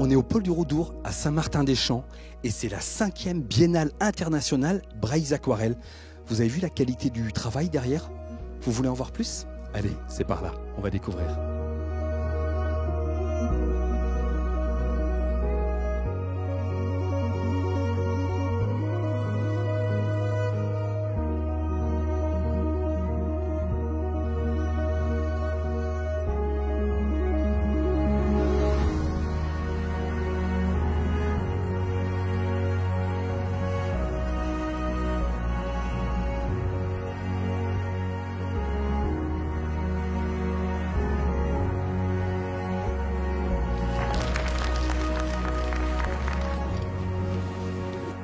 On est au pôle du Roudour, à Saint-Martin-des-Champs, et c'est la 5e Biennale internationale Brailles Aquarelles. Vous avez vu la qualité du travail derrière? Vous voulez en voir plus? Allez, c'est par là, on va découvrir.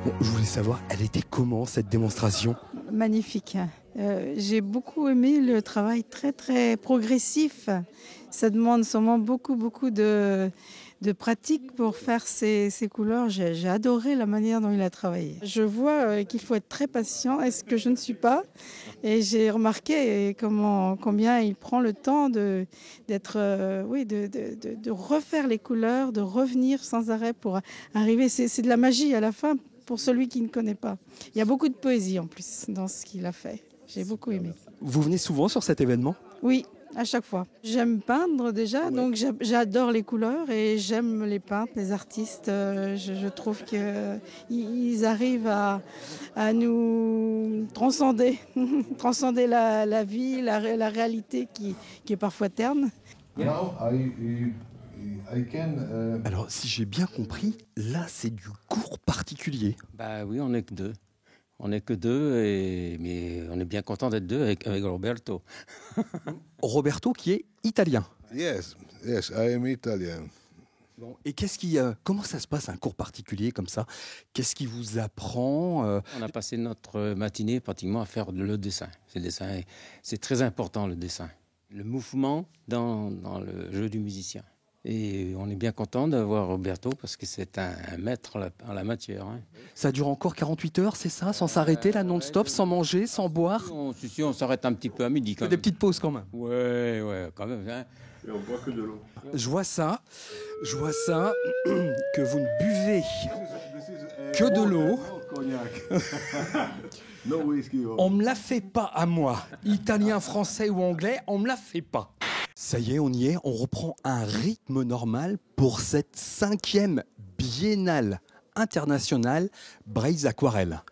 Bon, je voulais savoir, elle était comment cette démonstration? Magnifique. J'ai beaucoup aimé le travail très très progressif. Ça demande sûrement beaucoup de pratique pour faire ces couleurs. J'ai adoré la manière dont il a travaillé. Je vois qu'il faut être très patient, est-ce que je ne suis pas. Et j'ai remarqué combien il prend le temps de refaire les couleurs, de revenir sans arrêt pour arriver. C'est de la magie à la fin. Pour celui qui ne connaît pas. Il y a beaucoup de poésie en plus dans ce qu'il a fait. J'ai beaucoup aimé. Vous venez souvent sur cet événement? Oui, à chaque fois. J'aime peindre déjà, donc j'adore les couleurs et j'aime les peintres, les artistes. Je trouve qu'ils arrivent à nous transcender, transcender la vie, la réalité qui est parfois terne. Alors, si j'ai bien compris, là, c'est du cours particulier. Bah oui, on n'est que deux. On n'est que deux, mais on est bien content d'être deux avec Roberto. Roberto qui est italien. Yes, I am Italian. Bon, et comment ça se passe un cours particulier comme ça? Qu'est-ce qui vous apprend? On a passé notre matinée pratiquement à faire le dessin. C'est très important le dessin. Le mouvement dans le jeu du musicien. Et on est bien content d'avoir Roberto parce que c'est un maître en la matière. Hein. Ça dure encore 48 heures, c'est ça? Sans s'arrêter, là, non-stop, sans manger, sans boire? On s'arrête un petit peu à midi quand même. Des petites pauses quand même? Ouais, quand même. Hein. Et on boit que de l'eau. Je vois ça, que vous ne buvez que de l'eau. No whisky. On me la fait pas à moi, italien, français ou anglais, on me la fait pas. Ça y est, on y est, on reprend un rythme normal pour cette 5e Biennale internationale Brailles Aquarelles.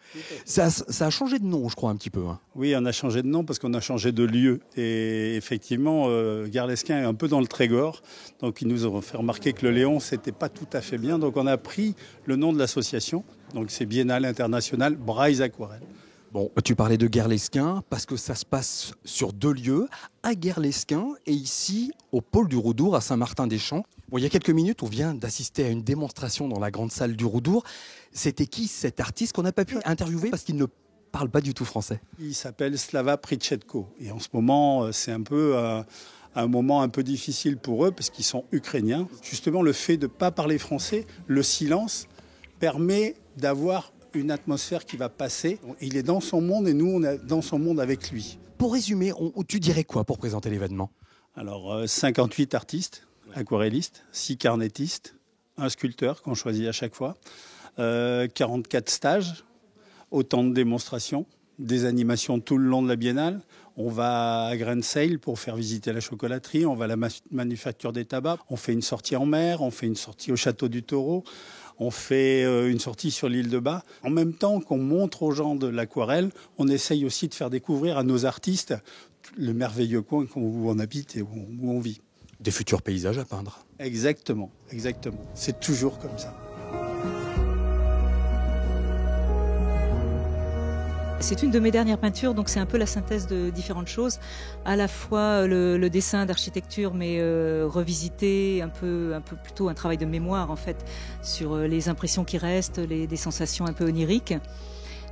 Ça a changé de nom, je crois, un petit peu. Hein. Oui, on a changé de nom parce qu'on a changé de lieu. Et effectivement, Garlesquin est un peu dans le Trégor. Donc, ils nous ont fait remarquer que le Léon, c'était pas tout à fait bien. Donc, on a pris le nom de l'association. Donc, c'est Biennale internationale Brailles Aquarelles. Bon, tu parlais de Guerlesquin parce que ça se passe sur 2 lieux, à Guerlesquin et ici au pôle du Roudour à Saint-Martin-des-Champs. Bon, il y a quelques minutes, on vient d'assister à une démonstration dans la grande salle du Roudour. C'était qui cet artiste qu'on n'a pas pu interviewer parce qu'il ne parle pas du tout français? Il s'appelle Slava Prichetko. Et en ce moment, c'est un peu un moment un peu difficile pour eux parce qu'ils sont ukrainiens. Justement, le fait de ne pas parler français, le silence, permet d'avoir une atmosphère qui va passer. Il est dans son monde et nous, on est dans son monde avec lui. Pour résumer, tu dirais quoi pour présenter l'événement? Alors, 58 artistes, aquarellistes, 6 carnettistes, un sculpteur qu'on choisit à chaque fois, 44 stages, autant de démonstrations, des animations tout le long de la biennale. On va à Grain-Sale pour faire visiter la chocolaterie, on va à la manufacture des tabacs, on fait une sortie en mer, on fait une sortie au château du Taureau. On fait une sortie sur l'île de Bas. En même temps qu'on montre aux gens de l'aquarelle, on essaye aussi de faire découvrir à nos artistes le merveilleux coin où on habite et où on vit. Des futurs paysages à peindre. Exactement. C'est toujours comme ça. C'est une de mes dernières peintures, donc c'est un peu la synthèse de différentes choses. À la fois le dessin d'architecture, mais revisité, un peu plutôt un travail de mémoire en fait, sur les impressions qui restent, des sensations un peu oniriques,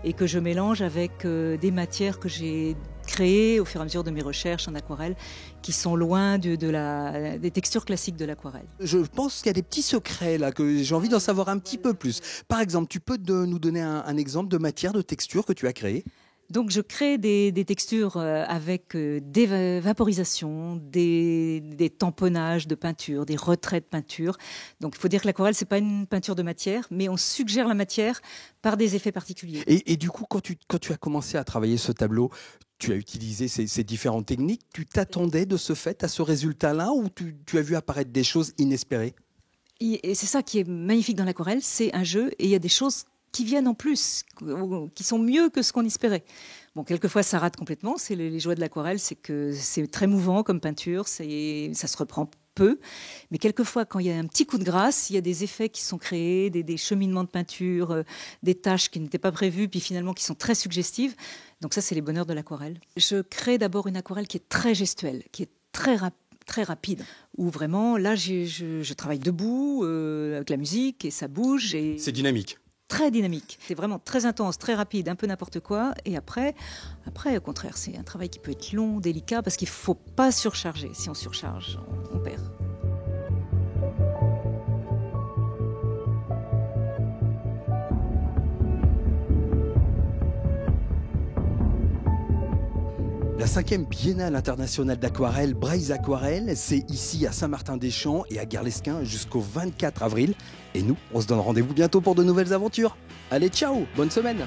et que je mélange avec des matières que j'ai créées au fur et à mesure de mes recherches en aquarelle, qui sont loin des textures classiques de l'aquarelle. Je pense qu'il y a des petits secrets là, que j'ai envie d'en savoir un petit peu plus. Par exemple, tu peux nous donner un exemple de matière, de texture que tu as créée? Donc je crée des textures avec des vaporisations, des tamponnages de peinture, des retraits de peinture. Donc il faut dire que l'aquarelle, c'est pas une peinture de matière, mais on suggère la matière par des effets particuliers. Et du coup, quand tu as commencé à travailler ce tableau, tu as utilisé ces différentes techniques. Tu t'attendais de ce fait à ce résultat-là ou tu as vu apparaître des choses inespérées? Et c'est ça qui est magnifique dans l'aquarelle, c'est un jeu et il y a des choses qui viennent en plus, qui sont mieux que ce qu'on espérait. Bon, quelquefois ça rate complètement, c'est les joies de l'aquarelle, c'est que c'est très mouvant comme peinture, ça se reprend peu, mais quelquefois quand il y a un petit coup de grâce, il y a des effets qui sont créés, des cheminements de peinture, des taches qui n'étaient pas prévues, puis finalement qui sont très suggestives. Donc ça, c'est les bonheurs de l'aquarelle. Je crée d'abord une aquarelle qui est très gestuelle, qui est très rapide, où vraiment, là, je travaille debout, avec la musique, et ça bouge. Et C'est dynamique. très dynamique. C'est vraiment très intense, très rapide, un peu n'importe quoi. Et après, au contraire, c'est un travail qui peut être long, délicat, parce qu'il ne faut pas surcharger. Si on surcharge, on perd. La 5e Biennale internationale d'aquarelle, Braise Aquarelle, c'est ici à Saint-Martin-des-Champs et à Guerlesquin jusqu'au 24 avril. Et nous, on se donne rendez-vous bientôt pour de nouvelles aventures. Allez, ciao, bonne semaine!